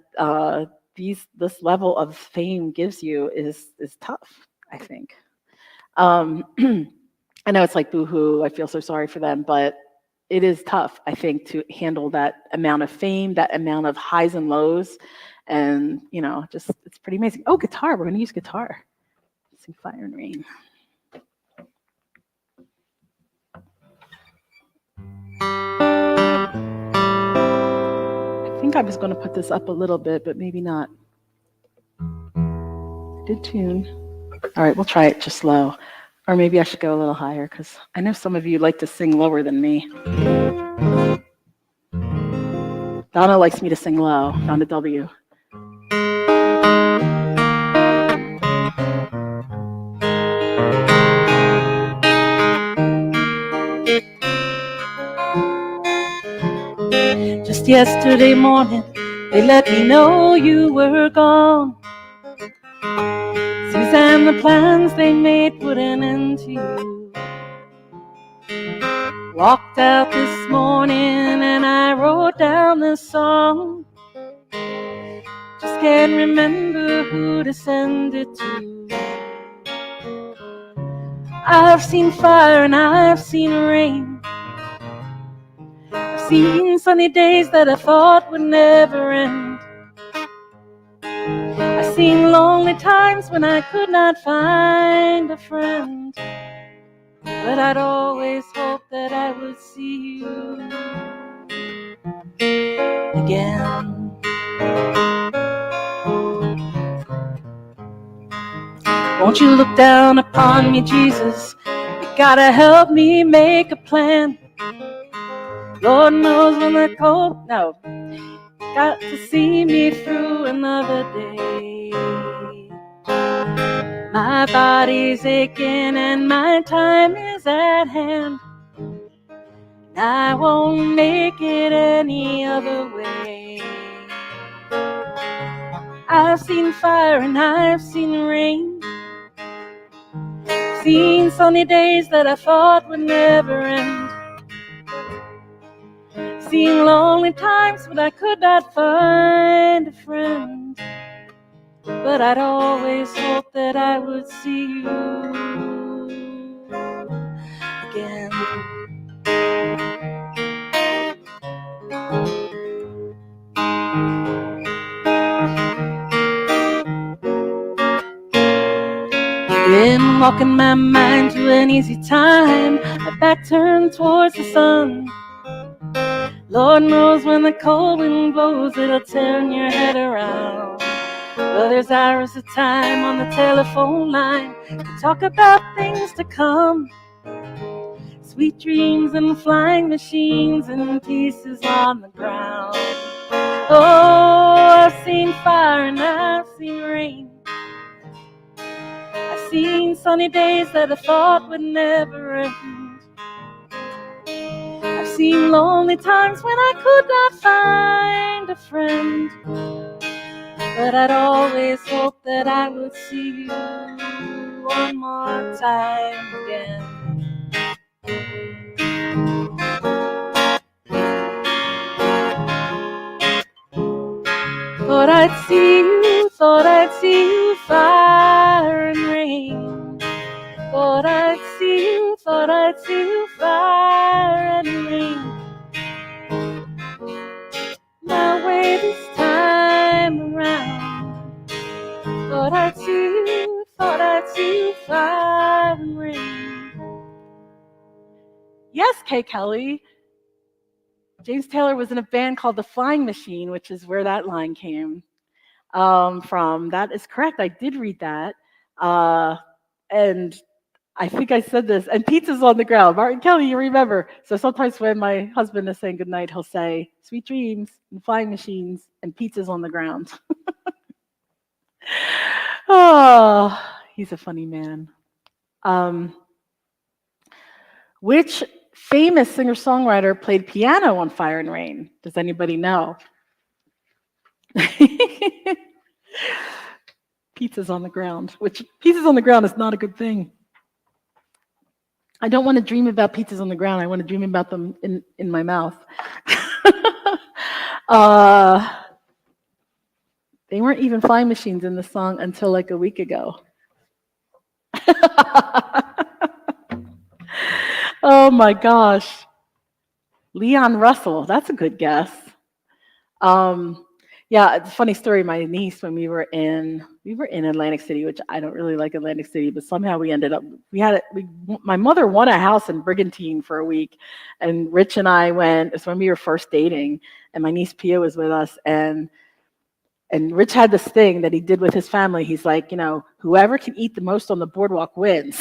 this level of fame gives you is tough, I think. I know it's like boo-hoo, I feel so sorry for them, but it is tough, I think, to handle that amount of fame, that amount of highs and lows, and just it's pretty amazing. Oh, guitar! We're going to use guitar. Let's sing Fire and Rain. I think I was going to put this up a little bit, but maybe not. Good tune. All right, we'll try it just low. Or maybe I should go a little higher, because I know some of you like to sing lower than me. Donna likes me to sing low. Donna W. Just yesterday morning, they let me know you were gone. Suzanne, the plans they made put an end to you. Walked out this morning and I wrote down this song. Just can't remember who to send it to. I've seen fire and I've seen rain. I've seen sunny days that I thought would never end. I've seen lonely times when I could not find a friend. But I'd always hoped that I would see you again. Won't you look down upon me, Jesus? You gotta help me make a plan. Lord knows when the cold, no, got to see me through another day. My body's aching and my time is at hand. I won't make it any other way. I've seen fire and I've seen rain. Seen sunny days that I thought would never end. Seen lonely times when I could not find a friend. But I'd always hope that I would see you again. Been walking my mind to an easy time, my back turned towards the sun. Lord knows when the cold wind blows, it'll turn your head around. Well, there's hours of time on the telephone line to talk about things to come. Sweet dreams and flying machines and pieces on the ground. Oh, I've seen fire and I've seen rain. I've seen sunny days that I thought would never end. I've seen lonely times when I could not find a friend. But I'd always hope that I would see you one more time again. Thought I'd see you, thought I'd see you, fire and rain. Thought I'd see you, thought I'd see you, fire and rain. My way this time around. Thought I'd see you, thought I'd see you, fire and rain. Yes, Kay Kelly. James Taylor was in a band called The Flying Machine, which is where that line came from. That is correct. I did read that. And I think I said this. And pizza's on the ground. Martin Kelly, you remember. So sometimes when my husband is saying goodnight, he'll say, sweet dreams and flying machines and pizza's on the ground. Oh, he's a funny man. Which famous singer-songwriter played piano on Fire and Rain? Does anybody know? Pizza's on the ground, which pizza's on the ground is not a good thing. I don't want to dream about pizzas on the ground. I want to dream about them in my mouth. They weren't even flying machines in the song until like a week ago. Oh my gosh. Leon Russell, that's a good guess. Yeah, it's a funny story. My niece, when we were in Atlantic City, which I don't really like Atlantic City, but somehow we ended up, my mother won a house in Brigantine for a week, and Rich and I went, it's when we were first dating, and my niece Pia was with us, and Rich had this thing that he did with his family. He's like, whoever can eat the most on the boardwalk wins.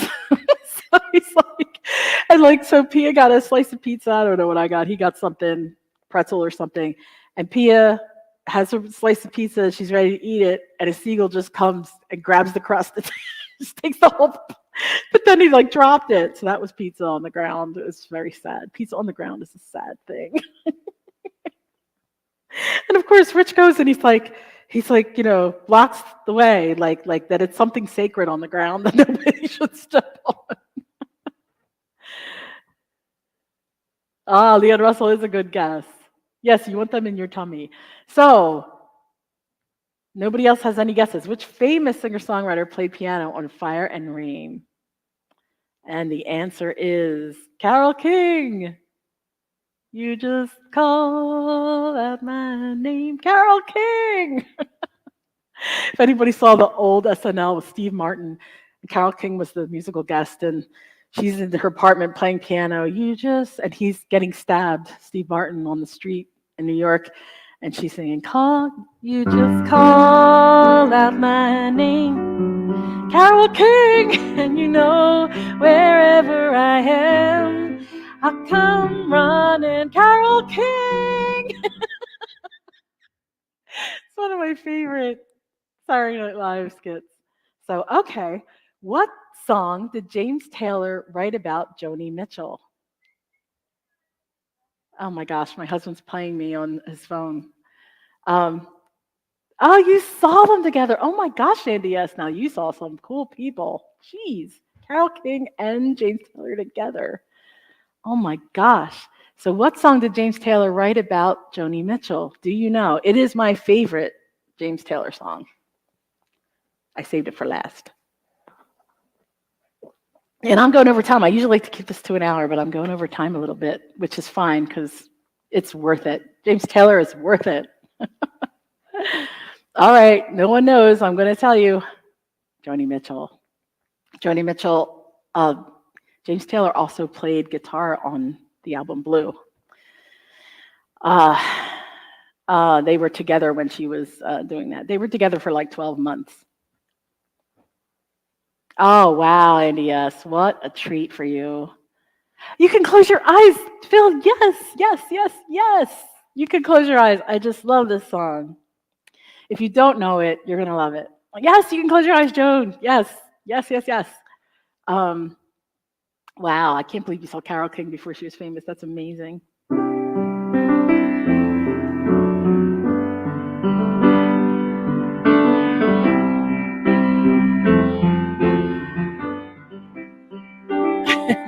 So he's like, so Pia got a slice of pizza. I don't know what I got. He got something, pretzel or something. And Pia has a slice of pizza. She's ready to eat it. And a seagull just comes and grabs the crust and just takes the whole, but then he dropped it. So that was pizza on the ground. It was very sad. Pizza on the ground is a sad thing. And of course, Rich goes and he's like, blocks the way, like that it's something sacred on the ground that nobody should step on. Leon Russell is a good guess. Yes, you want them in your tummy. So, nobody else has any guesses. Which famous singer-songwriter played piano on Fire and Rain? And the answer is Carole King. You just call out my name, Carole King. If anybody saw the old SNL with Steve Martin, Carole King was the musical guest, and she's in her apartment playing piano. And he's getting stabbed, Steve Martin, on the street in New York, and she's singing, you just call out my name, Carole King, and you know, wherever I am, I'll come running. Carole King. It's one of my favorite Saturday Night Live skits. So, okay, what song did James Taylor write about Joni Mitchell? Oh my gosh, my husband's playing me on his phone. Um, oh, you saw them together. Oh my gosh, Andy, yes. Now you saw some cool people. Jeez, Carole King and James Taylor together. Oh my gosh. So, what song did James Taylor write about Joni Mitchell? Do you know? It is my favorite James Taylor song. I saved it for last. And I'm going over time. I usually like to keep this to an hour, but I'm going over time a little bit, which is fine because it's worth it. James Taylor is worth it. All right, no one knows. I'm going to tell you. Joni Mitchell. Joni Mitchell. James Taylor also played guitar on the album Blue. They were together when she was doing that. They were together for like 12 months. Oh, wow, Andy, yes. What a treat for you. You can close your eyes, Phil. Yes, yes, yes, yes. You can close your eyes. I just love this song. If you don't know it, you're going to love it. Yes, you can close your eyes, Joan. Yes, yes, yes, yes. Wow, I can't believe you saw Carole King before she was famous. That's amazing.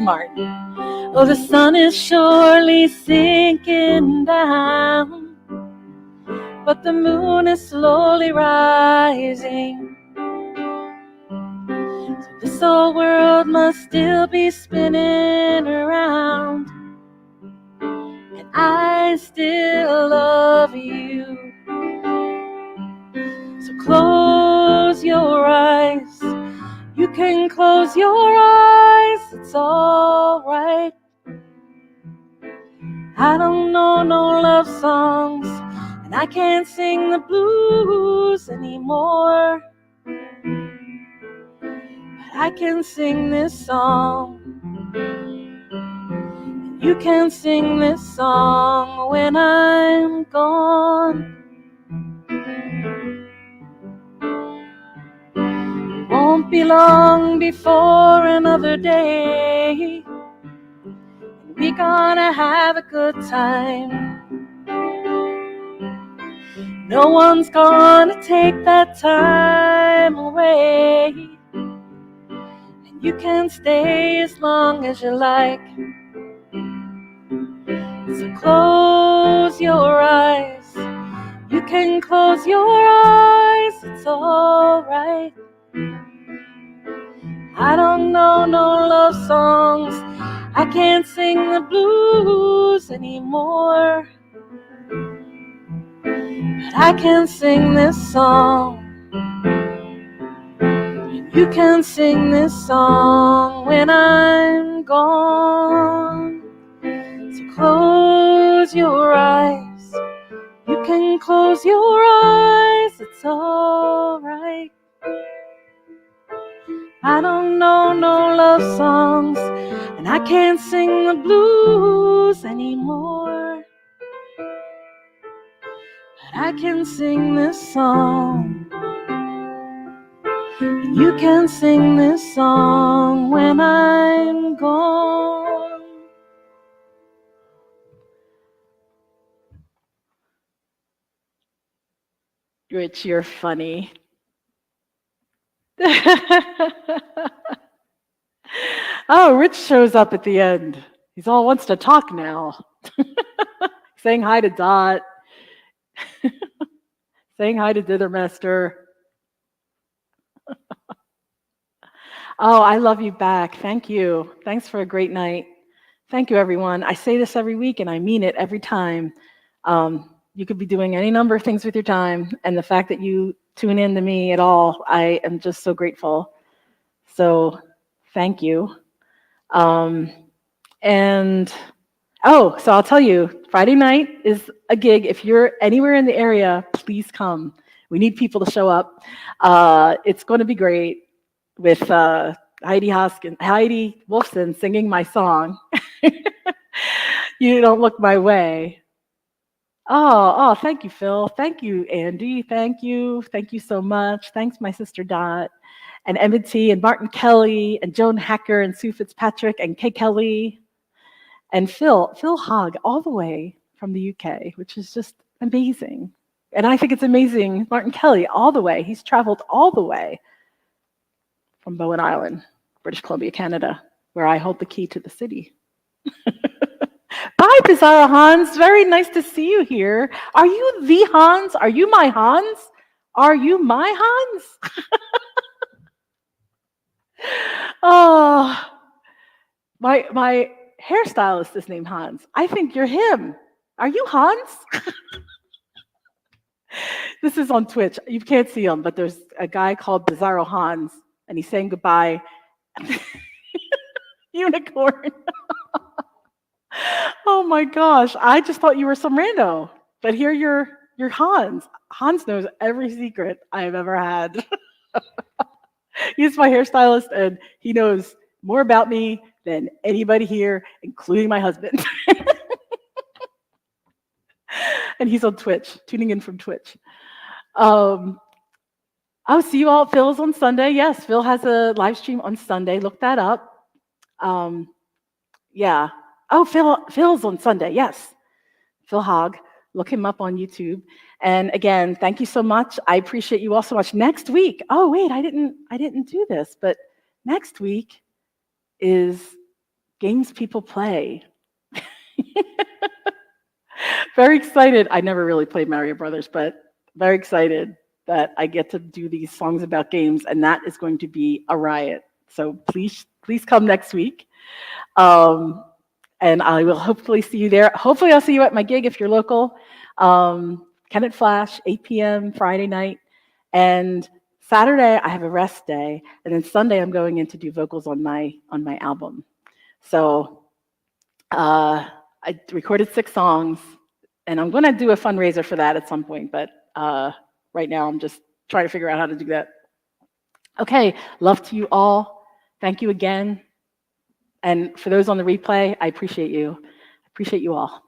Martin. Oh, the sun is surely sinking down, but the moon is slowly rising. So this whole world must still be spinning around, and I still love you. So close your eyes. You can close your eyes. It's all right. I don't know no love songs, and I can't sing the blues anymore. But I can sing this song, and you can sing this song when I'm gone. It won't be long before another day, and we're gonna have a good time. No one's gonna take that time away. And you can stay as long as you like. So close your eyes. You can close your eyes. It's all right. I don't know no love songs. I can't sing the blues anymore. But I can sing this song. You can sing this song when I'm gone. So close your eyes. You can close your eyes. It's all right. I don't know no love songs, and I can't sing the blues anymore. But I can sing this song. And you can sing this song when I'm gone. Rich, you're funny. Oh, Rich shows up at the end. He's all wants to talk now. Saying hi to Dot. Saying hi to Dithermester. Oh, I love you back. Thank you. Thanks for a great night. Thank you, everyone. I say this every week, and I mean it every time. You could be doing any number of things with your time, and the fact that you tune in to me at all, I am just so grateful. So thank you. So I'll tell you, Friday night is a gig. If you're anywhere in the area, please come. We need people to show up. It's going to be great. with Heidi Wolfson singing my song. You Don't Look My Way. Oh, thank you, Phil. Thank you, Andy. Thank you. Thank you so much. Thanks, my sister Dot, and Emmett T, and Martin Kelly, and Joan Hacker, and Sue Fitzpatrick, and Kay Kelly, and Phil Hogg, all the way from the UK, which is just amazing. And I think it's amazing, Martin Kelly, all the way. He's traveled all the way from Bowen Island, British Columbia, Canada, where I hold the key to the city. Bye, Bizarre Hans. Very nice to see you here. Are you the Hans? Are you my Hans? Are you my Hans? Oh, my hairstylist is named Hans. I think you're him. Are you Hans? This is on Twitch. You can't see him, but there's a guy called Bizarro Hans, and he's saying goodbye. Unicorn. Oh my gosh, I just thought you were some rando, but here you're Hans. Hans knows every secret I have ever had. He's my hairstylist, and he knows more about me than anybody here, including my husband. And he's on Twitch, tuning in from Twitch. I'll see you all. Phil's on Sunday. Yes, Phil has a live stream on Sunday. Look that up. Yeah. Oh, Phil's on Sunday. Yes, Phil Hogg. Look him up on YouTube. And again, thank you so much. I appreciate you all so much. Next week. Oh wait, I didn't do this, but next week is Games People Play. Very excited. I never really played Mario Brothers, but very excited that I get to do these songs about games, and that is going to be a riot. So please come next week. And I will hopefully see you there. Hopefully I'll see you at my gig if you're local. Kennett Flash, 8 p.m. Friday night. And Saturday I have a rest day. And then Sunday I'm going in to do vocals on my album. So I recorded 6 songs, and I'm going to do a fundraiser for that at some point. But right now I'm just trying to figure out how to do that. Okay, love to you all. Thank you again. And for those on the replay, I appreciate you. I appreciate you all.